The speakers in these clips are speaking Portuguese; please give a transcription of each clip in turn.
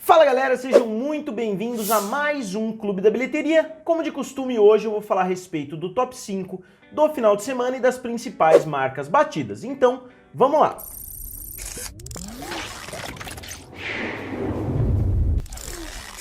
Fala galera, sejam muito bem-vindos a mais um Clube da Bilheteria. Como de costume, hoje eu vou falar a respeito do top 5 do final de semana e das principais marcas batidas. Então, vamos lá!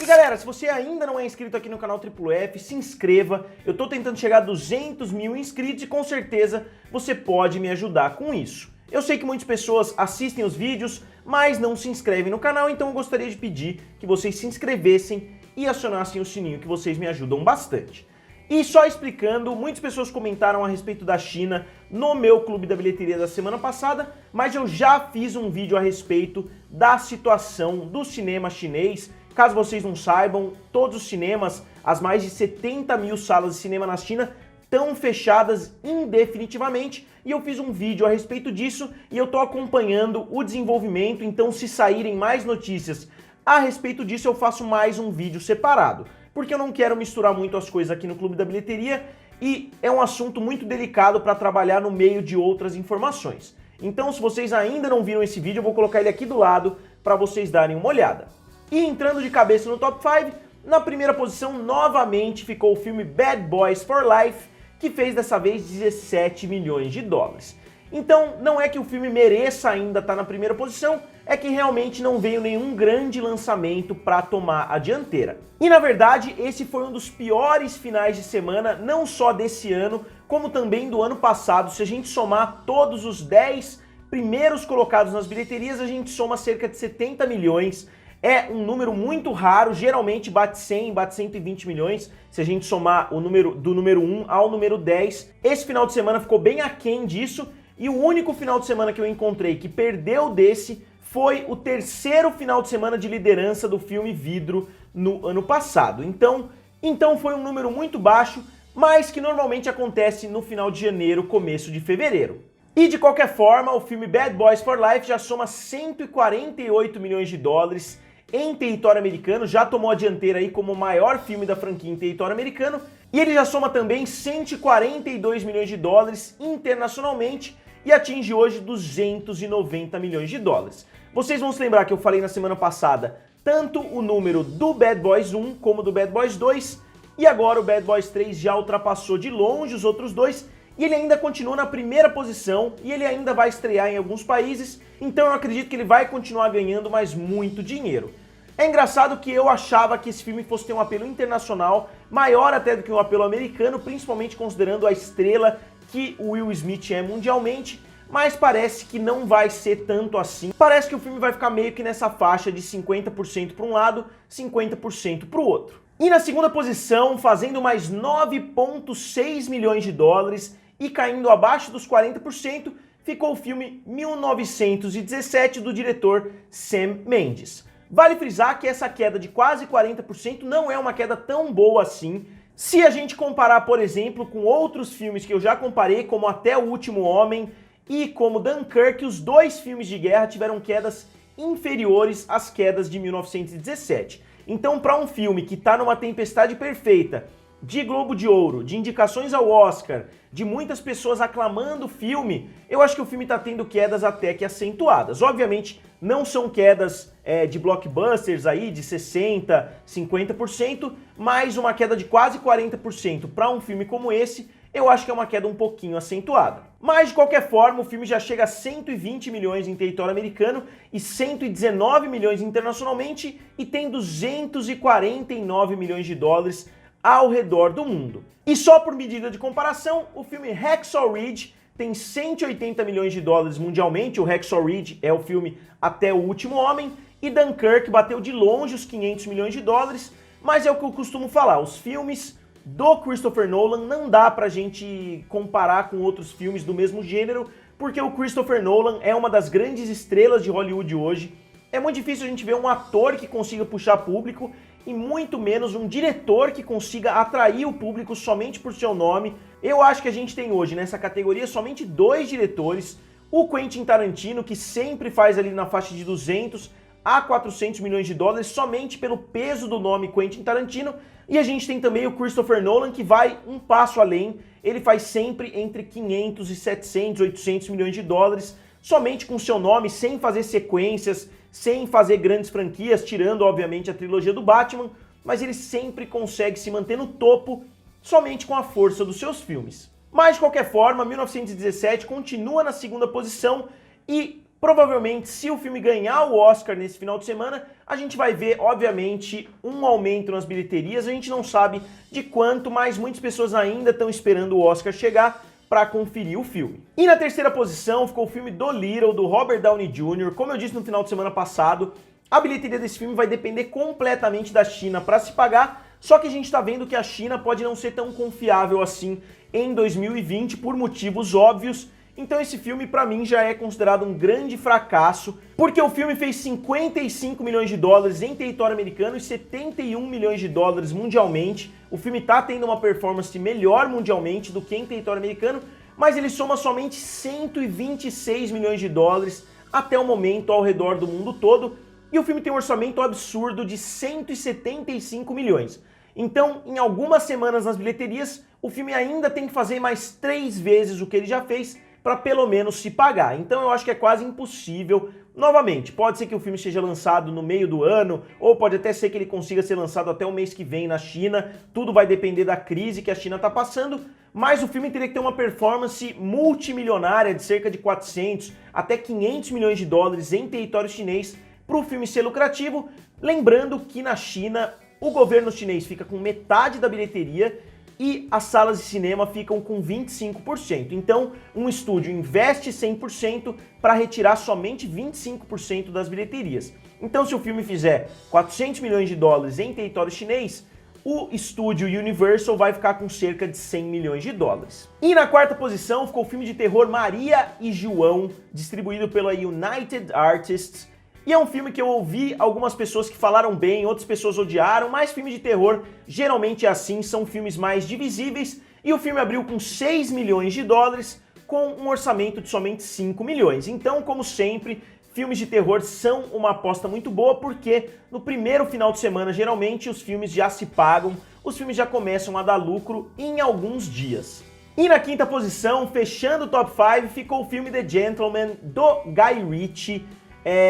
E galera, se você ainda não é inscrito aqui no canal Triplo F, se inscreva. Eu tô tentando chegar a 200 mil inscritos e com certeza você pode me ajudar com isso. Eu sei que muitas pessoas assistem os vídeos, mas não se inscrevem no canal, então eu gostaria de pedir que vocês se inscrevessem e acionassem o sininho, que vocês me ajudam bastante. E só explicando, muitas pessoas comentaram a respeito da China no meu Clube da Bilheteria da semana passada, mas eu já fiz um vídeo a respeito da situação do cinema chinês. Caso vocês não saibam, todos os cinemas, as mais de 70 mil salas de cinema na China, estão fechadas indefinitivamente, e eu fiz um vídeo a respeito disso e eu estou acompanhando o desenvolvimento, então se saírem mais notícias a respeito disso eu faço mais um vídeo separado, porque eu não quero misturar muito as coisas aqui no Clube da Bilheteria e é um assunto muito delicado para trabalhar no meio de outras informações. Então se vocês ainda não viram esse vídeo, eu vou colocar ele aqui do lado para vocês darem uma olhada. E entrando de cabeça no top 5, na primeira posição novamente ficou o filme Bad Boys for Life, que fez dessa vez 17 milhões de dólares. Então, não é que o filme mereça ainda estar na primeira posição, é que realmente não veio nenhum grande lançamento para tomar a dianteira. E na verdade, esse foi um dos piores finais de semana, não só desse ano, como também do ano passado. Se a gente somar todos os 10 primeiros colocados nas bilheterias, a gente soma cerca de 70 milhões. É um número muito raro, geralmente bate 100, bate 120 milhões, se a gente somar o número do número 1 ao número 10. Esse final de semana ficou bem aquém disso, e o único final de semana que eu encontrei que perdeu desse foi o terceiro final de semana de liderança do filme Vidro no ano passado. Então foi um número muito baixo, mas que normalmente acontece no final de janeiro, começo de fevereiro. E de qualquer forma, o filme Bad Boys for Life já soma 148 milhões de dólares em território americano, já tomou a dianteira aí como o maior filme da franquia em território americano, e ele já soma também 142 milhões de dólares internacionalmente e atinge hoje 290 milhões de dólares. Vocês vão se lembrar que eu falei na semana passada tanto o número do Bad Boys 1 como do Bad Boys 2, e agora o Bad Boys 3 já ultrapassou de longe os outros dois, e ele ainda continua na primeira posição, e ele ainda vai estrear em alguns países, então eu acredito que ele vai continuar ganhando, mas muito dinheiro. É engraçado que eu achava que esse filme fosse ter um apelo internacional, maior até do que um apelo americano, principalmente considerando a estrela que o Will Smith é mundialmente, mas parece que não vai ser tanto assim. Parece que o filme vai ficar meio que nessa faixa de 50% para um lado, 50% para o outro. E na segunda posição, fazendo mais 9,6 milhões de dólares, e caindo abaixo dos 40%, ficou o filme 1917 do diretor Sam Mendes. Vale frisar que essa queda de quase 40% não é uma queda tão boa assim, se a gente comparar, por exemplo, com outros filmes que eu já comparei, como Até o Último Homem e como Dunkirk. Os dois filmes de guerra tiveram quedas inferiores às quedas de 1917. Então, para um filme que está numa tempestade perfeita, de Globo de Ouro, de indicações ao Oscar, de muitas pessoas aclamando o filme, eu acho que o filme está tendo quedas até que acentuadas. Obviamente, não são quedas de blockbusters aí de 60%, 50%, mas uma queda de quase 40% para um filme como esse, eu acho que é uma queda um pouquinho acentuada. Mas, de qualquer forma, o filme já chega a 120 milhões em território americano e 119 milhões internacionalmente, e tem 249 milhões de dólares ao redor do mundo. E só por medida de comparação, o filme Hacksaw Ridge tem 180 milhões de dólares mundialmente. O Hacksaw Ridge é o filme Até o Último Homem, e Dunkirk bateu de longe os 500 milhões de dólares, mas é o que eu costumo falar, os filmes do Christopher Nolan não dá pra gente comparar com outros filmes do mesmo gênero, porque o Christopher Nolan é uma das grandes estrelas de Hollywood hoje. É muito difícil a gente ver um ator que consiga puxar público, e muito menos um diretor que consiga atrair o público somente por seu nome. Eu acho que a gente tem hoje nessa categoria somente 2 diretores, o Quentin Tarantino, que sempre faz ali na faixa de 200 a 400 milhões de dólares, somente pelo peso do nome Quentin Tarantino, e a gente tem também o Christopher Nolan, que vai um passo além, ele faz sempre entre 500 e 700, 800 milhões de dólares, somente com seu nome, sem fazer sequências, sem fazer grandes franquias, tirando obviamente a trilogia do Batman, mas ele sempre consegue se manter no topo somente com a força dos seus filmes. Mas de qualquer forma, 1917 continua na segunda posição e provavelmente, se o filme ganhar o Oscar nesse final de semana, a gente vai ver, obviamente, um aumento nas bilheterias. A gente não sabe de quanto, mas muitas pessoas ainda estão esperando o Oscar chegar para conferir o filme. E na terceira posição ficou o filme Dolittle, do Robert Downey Jr. Como eu disse no final de semana passado, a bilheteria desse filme vai depender completamente da China para se pagar, só que a gente está vendo que a China pode não ser tão confiável assim em 2020 por motivos óbvios. Então esse filme para mim já é considerado um grande fracasso, porque o filme fez 55 milhões de dólares em território americano e 71 milhões de dólares mundialmente. O filme tá tendo uma performance melhor mundialmente do que em território americano, mas ele soma somente 126 milhões de dólares até o momento ao redor do mundo todo, e o filme tem um orçamento absurdo de 175 milhões. Então, em algumas semanas nas bilheterias, o filme ainda tem que fazer mais 3 vezes o que ele já fez para pelo menos se pagar. Então eu acho que é quase impossível. Novamente, pode ser que o filme seja lançado no meio do ano, ou pode até ser que ele consiga ser lançado até o mês que vem na China. Tudo vai depender da crise que a China está passando, mas o filme teria que ter uma performance multimilionária de cerca de 400 até 500 milhões de dólares em território chinês para o filme ser lucrativo. Lembrando que na China o governo chinês fica com metade da bilheteria e as salas de cinema ficam com 25%. Então, um estúdio investe 100% para retirar somente 25% das bilheterias. Então, se o filme fizer 400 milhões de dólares em território chinês, o estúdio Universal vai ficar com cerca de 100 milhões de dólares. E na quarta posição ficou o filme de terror Maria e João, distribuído pela United Artists. E é um filme que eu ouvi algumas pessoas que falaram bem, outras pessoas odiaram, mas filme de terror geralmente é assim, são filmes mais divisíveis, e o filme abriu com 6 milhões de dólares, com um orçamento de somente 5 milhões. Então, como sempre, filmes de terror são uma aposta muito boa, porque no primeiro final de semana, geralmente, os filmes já se pagam, os filmes já começam a dar lucro em alguns dias. E na quinta posição, fechando o top 5, ficou o filme The Gentleman, do Guy Ritchie.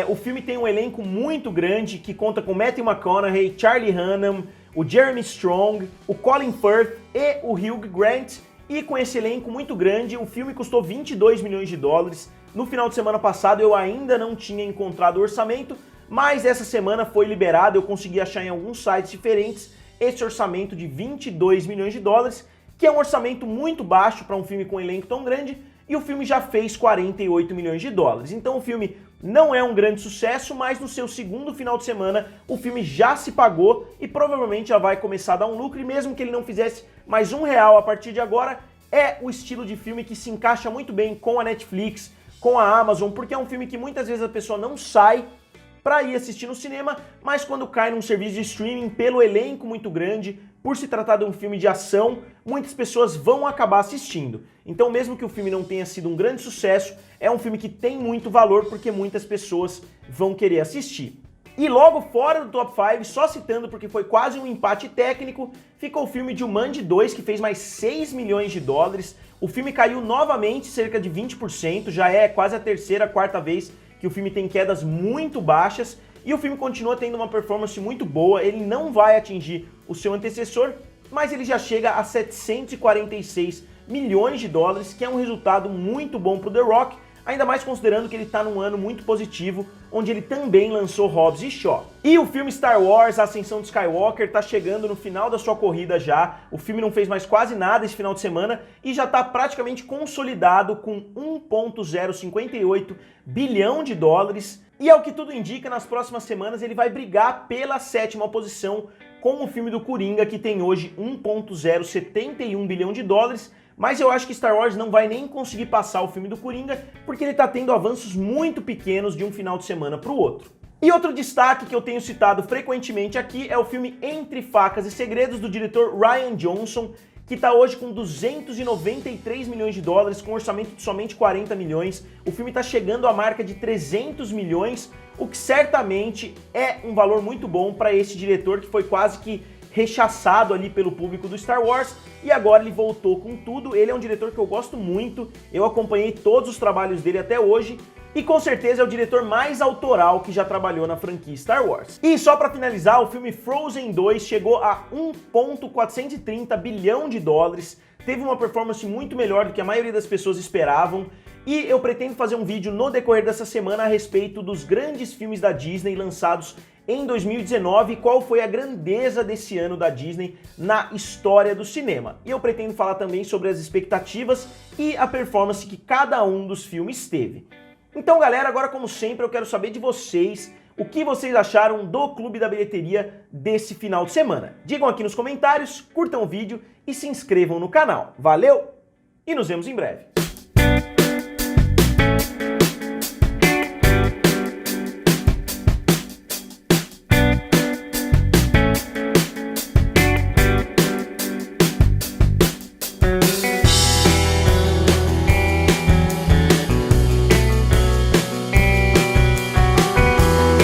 O filme tem um elenco muito grande, que conta com Matthew McConaughey, Charlie Hunnam, o Jeremy Strong, o Colin Firth e o Hugh Grant. E com esse elenco muito grande, o filme custou 22 milhões de dólares. No final de semana passado eu ainda não tinha encontrado o orçamento, mas essa semana foi liberado, eu consegui achar em alguns sites diferentes esse orçamento de 22 milhões de dólares, que é um orçamento muito baixo para um filme com um elenco tão grande, e o filme já fez 48 milhões de dólares. Então o filme não é um grande sucesso, mas no seu segundo final de semana o filme já se pagou e provavelmente já vai começar a dar um lucro, e mesmo que ele não fizesse mais R$1 a partir de agora, é o estilo de filme que se encaixa muito bem com a Netflix, com a Amazon, porque é um filme que muitas vezes a pessoa não sai para ir assistir no cinema, mas quando cai num serviço de streaming, pelo elenco muito grande, por se tratar de um filme de ação, muitas pessoas vão acabar assistindo. Então, mesmo que o filme não tenha sido um grande sucesso, é um filme que tem muito valor porque muitas pessoas vão querer assistir. E logo fora do top 5, só citando porque foi quase um empate técnico, ficou o filme Jumanji 2, que fez mais 6 milhões de dólares. O filme caiu novamente cerca de 20%, já é quase a terceira, quarta vez que o filme tem quedas muito baixas, e o filme continua tendo uma performance muito boa. Ele não vai atingir o seu antecessor, mas ele já chega a 746 milhões de dólares, que é um resultado muito bom para o The Rock, ainda mais considerando que ele está num ano muito positivo, onde ele também lançou Hobbs e Shaw. E o filme Star Wars, A Ascensão de Skywalker, está chegando no final da sua corrida já. O filme não fez mais quase nada esse final de semana e já está praticamente consolidado com 1,058 bilhão de dólares. E ao que tudo indica, nas próximas semanas ele vai brigar pela 7ª posição com o filme do Coringa, que tem hoje 1,071 bilhão de dólares. Mas eu acho que Star Wars não vai nem conseguir passar o filme do Coringa, porque ele está tendo avanços muito pequenos de um final de semana para o outro. E outro destaque que eu tenho citado frequentemente aqui é o filme Entre Facas e Segredos, do diretor Rian Johnson, que está hoje com 293 milhões de dólares, com um orçamento de somente 40 milhões. O filme está chegando à marca de 300 milhões, o que certamente é um valor muito bom para esse diretor, que foi quase que rechaçado ali pelo público do Star Wars, e agora ele voltou com tudo. Ele é um diretor que eu gosto muito, eu acompanhei todos os trabalhos dele até hoje, E com certeza é o diretor mais autoral que já trabalhou na franquia Star Wars. E só pra finalizar, o filme Frozen 2 chegou a 1,430 bilhão de dólares, teve uma performance muito melhor do que a maioria das pessoas esperavam, e eu pretendo fazer um vídeo no decorrer dessa semana a respeito dos grandes filmes da Disney lançados em 2019 e qual foi a grandeza desse ano da Disney na história do cinema. E eu pretendo falar também sobre as expectativas e a performance que cada um dos filmes teve. Então, galera, agora como sempre eu quero saber de vocês o que vocês acharam do Clube da Bilheteria desse final de semana. Digam aqui nos comentários, curtam o vídeo e se inscrevam no canal. Valeu e nos vemos em breve.